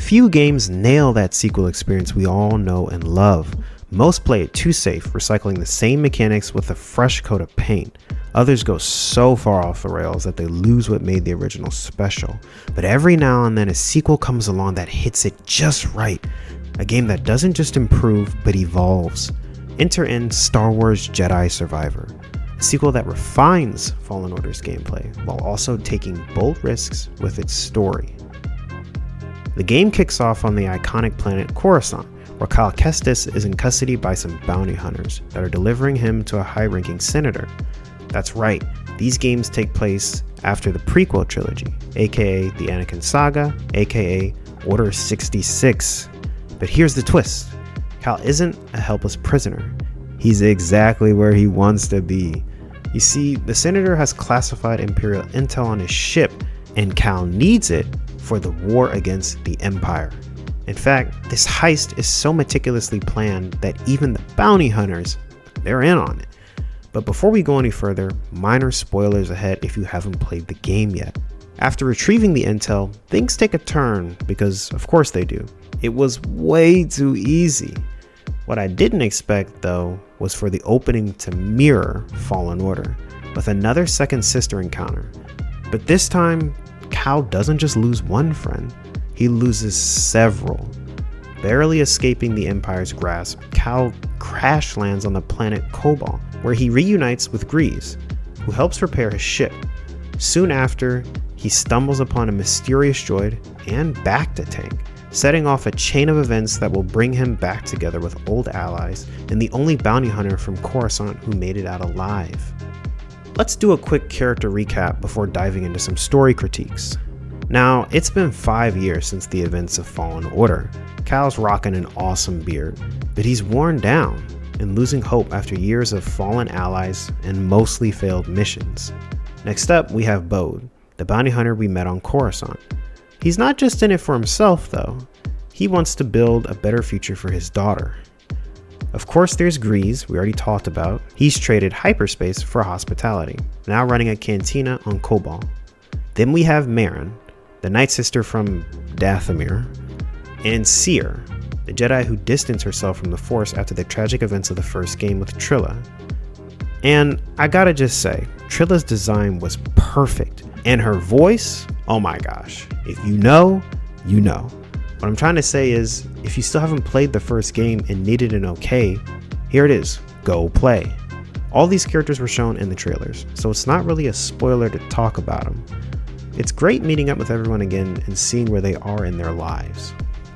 Few games nail that sequel experience we all know and love. Most play it too safe, recycling the same mechanics with a fresh coat of paint. Others go so far off the rails that they lose what made the original special. But every now and then a sequel comes along that hits it just right. A game that doesn't just improve, but evolves. Enter in Star Wars Jedi Survivor, a sequel that refines Fallen Order's gameplay while also taking bold risks with its story. The game kicks off on the iconic planet Coruscant, where Cal Kestis is in custody by some bounty hunters that are delivering him to a high-ranking senator. That's right, these games take place after the prequel trilogy, aka the Anakin Saga, aka Order 66. But here's the twist. Cal isn't a helpless prisoner. He's exactly where he wants to be. You see, the senator has classified Imperial intel on his ship, and Cal needs it for the war against the Empire. In fact, this heist is so meticulously planned that even the bounty hunters, they're in on it. But before we go any further, minor spoilers ahead if you haven't played the game yet. After retrieving the intel, things take a turn because of course they do. It was way too easy. What I didn't expect though was for the opening to mirror Fallen Order with another second sister encounter. But this time, Cal doesn't just lose one friend, he loses several. Barely escaping the Empire's grasp, Cal crash lands on the planet Cobalt, where he reunites with Grease, who helps repair his ship. Soon after, he stumbles upon a mysterious droid and Bacta tank, setting off a chain of events that will bring him back together with old allies and the only bounty hunter from Coruscant who made it out alive. Let's do a quick character recap before diving into some story critiques. Now, it's been 5 years since the events of Fallen Order. Cal's rocking an awesome beard, but he's worn down and losing hope after years of fallen allies and mostly failed missions. Next up, we have Bode, the bounty hunter we met on Coruscant. He's not just in it for himself though, he wants to build a better future for his daughter. Of course there's Grease, we already talked about. He's traded hyperspace for hospitality, now running a cantina on Cobalt. Then we have Merrin, the Night Sister from Dathomir, and Seer, the Jedi who distanced herself from the Force after the tragic events of the first game with Trilla. And I gotta just say, Trilla's design was perfect, and her voice, oh my gosh, if you know, you know. What I'm trying to say is, if you still haven't played the first game and needed an okay, here it is, go play. All these characters were shown in the trailers, so it's not really a spoiler to talk about them. It's great meeting up with everyone again and seeing where they are in their lives.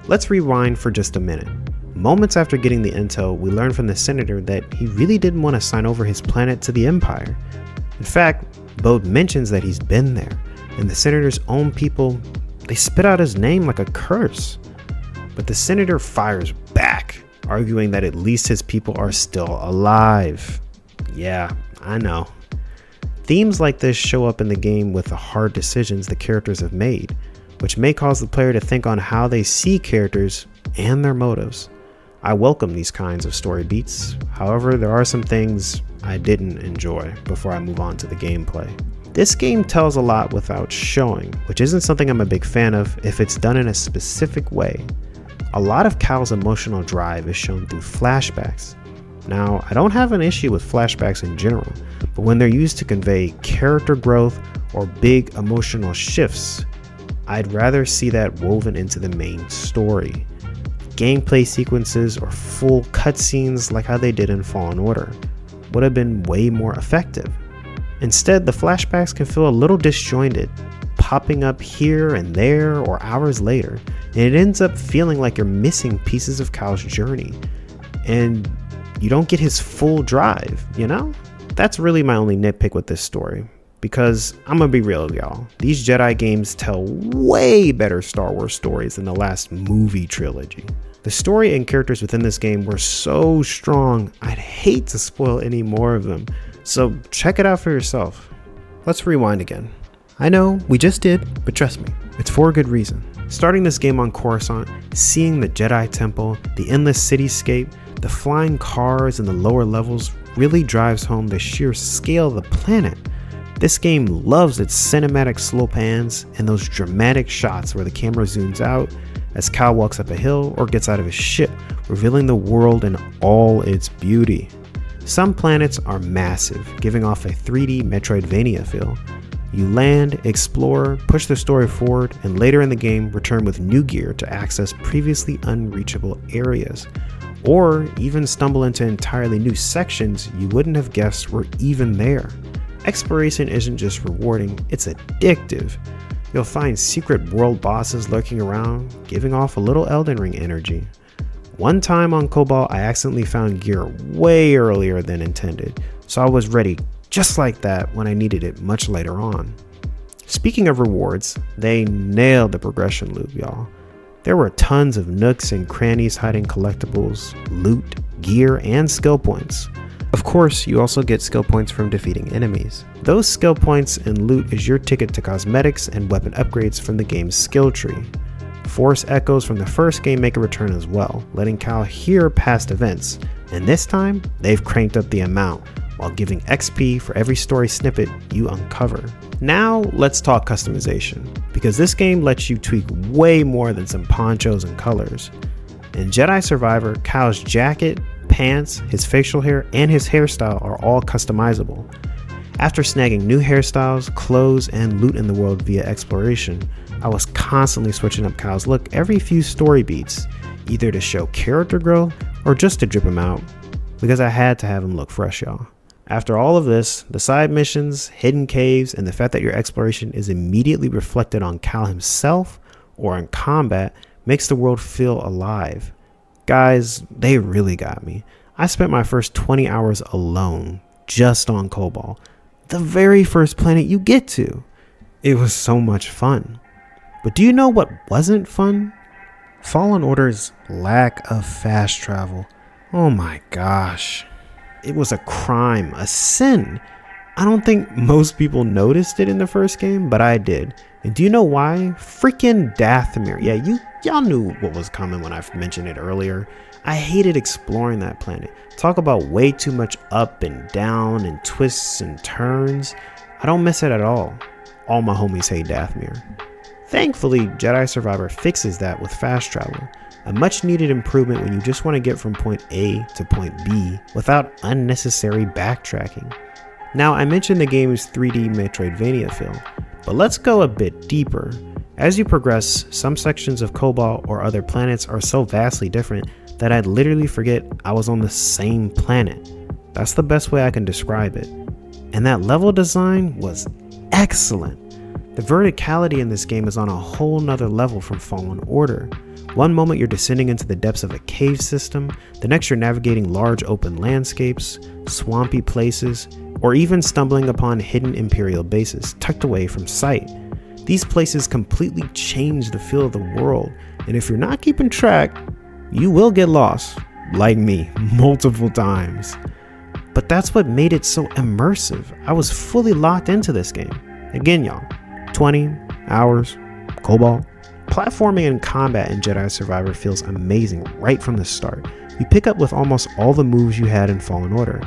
Let's rewind for just a minute. Moments after getting the intel, we learn from the senator that he really didn't want to sign over his planet to the Empire. In fact, Bode mentions that he's been there, and the senator's own people, they spit out his name like a curse. But the senator fires back, arguing that at least his people are still alive. Yeah, I know. Themes like this show up in the game with the hard decisions the characters have made, which may cause the player to think on how they see characters and their motives. I welcome these kinds of story beats, however there are some things I didn't enjoy before I move on to the gameplay. This game tells a lot without showing, which isn't something I'm a big fan of if it's done in a specific way. A lot of Cal's emotional drive is shown through flashbacks. Now, I don't have an issue with flashbacks in general, but when they're used to convey character growth or big emotional shifts, I'd rather see that woven into the main story. Gameplay sequences or full cutscenes like how they did in Fallen Order would have been way more effective. Instead, the flashbacks can feel a little disjointed, popping up here and there or hours later, and it ends up feeling like you're missing pieces of Cal's journey, and you don't get his full drive, you know? That's really my only nitpick with this story, because I'm gonna be real, y'all. These Jedi games tell way better Star Wars stories than the last movie trilogy. The story and characters within this game were so strong, I'd hate to spoil any more of them. So check it out for yourself. Let's rewind again. I know, we just did, but trust me, it's for a good reason. Starting this game on Coruscant, seeing the Jedi Temple, the endless cityscape, the flying cars and the lower levels really drives home the sheer scale of the planet. This game loves its cinematic slow pans and those dramatic shots where the camera zooms out, as Cal walks up a hill or gets out of his ship, revealing the world in all its beauty. Some planets are massive, giving off a 3D Metroidvania feel. You land, explore, push the story forward, and later in the game return with new gear to access previously unreachable areas, or even stumble into entirely new sections you wouldn't have guessed were even there. Exploration isn't just rewarding, it's addictive. You'll find secret world bosses lurking around, giving off a little Elden Ring energy. One time on Cobalt, I accidentally found gear way earlier than intended, so I was ready just like that when I needed it much later on. Speaking of rewards, they nailed the progression loop, y'all. There were tons of nooks and crannies hiding collectibles, loot, gear, and skill points. Of course, you also get skill points from defeating enemies. Those skill points and loot is your ticket to cosmetics and weapon upgrades from the game's skill tree. Force echoes from the first game make a return as well, letting Cal hear past events, and this time, they've cranked up the amount, while giving XP for every story snippet you uncover. Now, let's talk customization, because this game lets you tweak way more than some ponchos and colors. In Jedi Survivor, Cal's jacket, pants, his facial hair, and his hairstyle are all customizable. After snagging new hairstyles, clothes, and loot in the world via exploration, I was constantly switching up Cal's look every few story beats, either to show character growth or just to drip him out, because I had to have him look fresh, y'all. After all of this, the side missions, hidden caves, and the fact that your exploration is immediately reflected on Cal himself or in combat makes the world feel alive. Guys, they really got me. I spent my first 20 hours alone, just on Cobalt, the very first planet you get to. It was so much fun. But do you know what wasn't fun? Fallen Order's lack of fast travel. Oh my gosh. It was a crime, a sin. I don't think most people noticed it in the first game, but I did. And do you know why? Freaking Dathomir. Yeah, y'all knew what was coming when I mentioned it earlier. I hated exploring that planet. Talk about way too much up and down and twists and turns. I don't miss it at all. All my homies hate Dathomir. Thankfully, Jedi Survivor fixes that with fast travel. A much needed improvement when you just want to get from point A to point B without unnecessary backtracking. Now, I mentioned the game's 3D Metroidvania feel, but let's go a bit deeper. As you progress, some sections of Cobalt or other planets are so vastly different that I'd literally forget I was on the same planet. That's the best way I can describe it. And that level design was excellent. The verticality in this game is on a whole nother level from Fallen Order. One moment you're descending into the depths of a cave system, the next you're navigating large open landscapes, swampy places, or even stumbling upon hidden Imperial bases tucked away from sight. These places completely change the feel of the world, and if you're not keeping track, you will get lost, like me, multiple times. But that's what made it so immersive. I was fully locked into this game. Again, y'all, 20 hours, Cobalt. Platforming and combat in Jedi Survivor feels amazing right from the start. You pick up with almost all the moves you had in Fallen Order,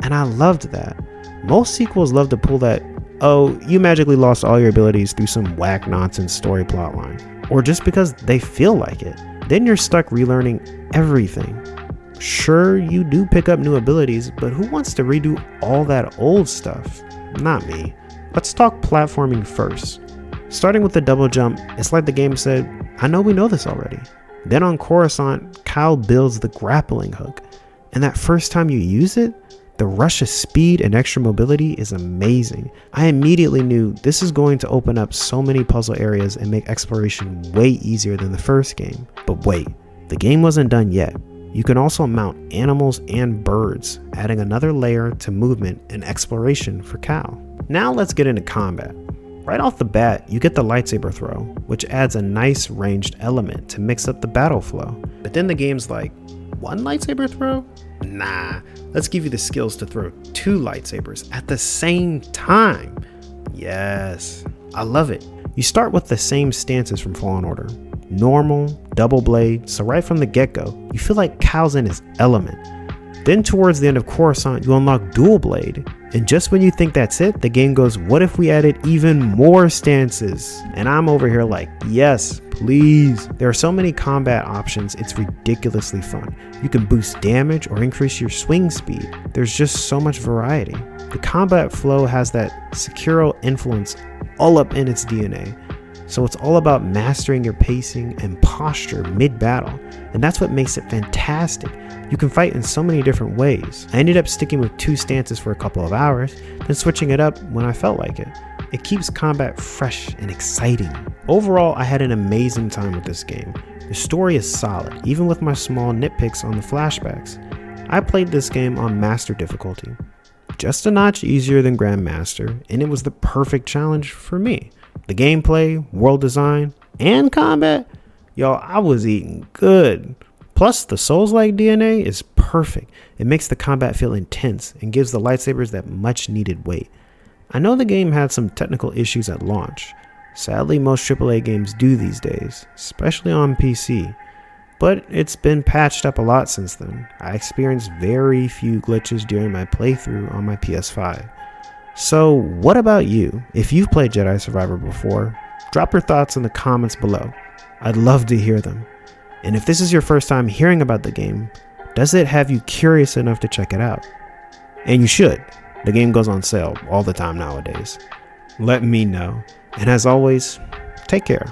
and I loved that. Most sequels love to pull that, oh, you magically lost all your abilities through some whack nonsense story plotline, or just because they feel like it. Then you're stuck relearning everything. Sure, you do pick up new abilities, but who wants to redo all that old stuff? Not me. Let's talk platforming first. Starting with the double jump, it's like the game said, I know we know this already. Then on Coruscant, Cal builds the grappling hook, and that first time you use it, the rush of speed and extra mobility is amazing. I immediately knew this is going to open up so many puzzle areas and make exploration way easier than the first game. But wait, the game wasn't done yet. You can also mount animals and birds, adding another layer to movement and exploration for Cal. Now let's get into combat. Right off the bat, you get the lightsaber throw, which adds a nice ranged element to mix up the battle flow. But then the game's like, one lightsaber throw? Nah, let's give you the skills to throw two lightsabers at the same time. Yes, I love it. You start with the same stances from Fallen Order. Normal, double blade, so right from the get-go, you feel like Cal's in his element. Then towards the end of Coruscant, you unlock dual blade, And just when you think that's it, the game goes, what if we added even more stances? And I'm over here like, yes, please. There are so many combat options, it's ridiculously fun. You can boost damage or increase your swing speed. There's just so much variety. The combat flow has that Sekiro influence all up in its DNA. So it's all about mastering your pacing and posture mid-battle, and that's what makes it fantastic. You can fight in so many different ways. I ended up sticking with 2 stances for a couple of hours, then switching it up when I felt like it. It keeps combat fresh and exciting. Overall, I had an amazing time with this game. The story is solid, even with my small nitpicks on the flashbacks. I played this game on Master difficulty, just a notch easier than Grandmaster, and it was the perfect challenge for me. The gameplay, world design, and combat, yo, I was eating good. Plus, the Souls-like DNA is perfect. It makes the combat feel intense and gives the lightsabers that much needed weight. I know the game had some technical issues at launch. Sadly, most AAA games do these days, especially on PC. But it's been patched up a lot since then. I experienced very few glitches during my playthrough on my PS5. So what about you? If you've played Jedi Survivor before, drop your thoughts in the comments below. I'd love to hear them. And if this is your first time hearing about the game, does it have you curious enough to check it out? And you should. The game goes on sale all the time nowadays. Let me know. And as always, take care.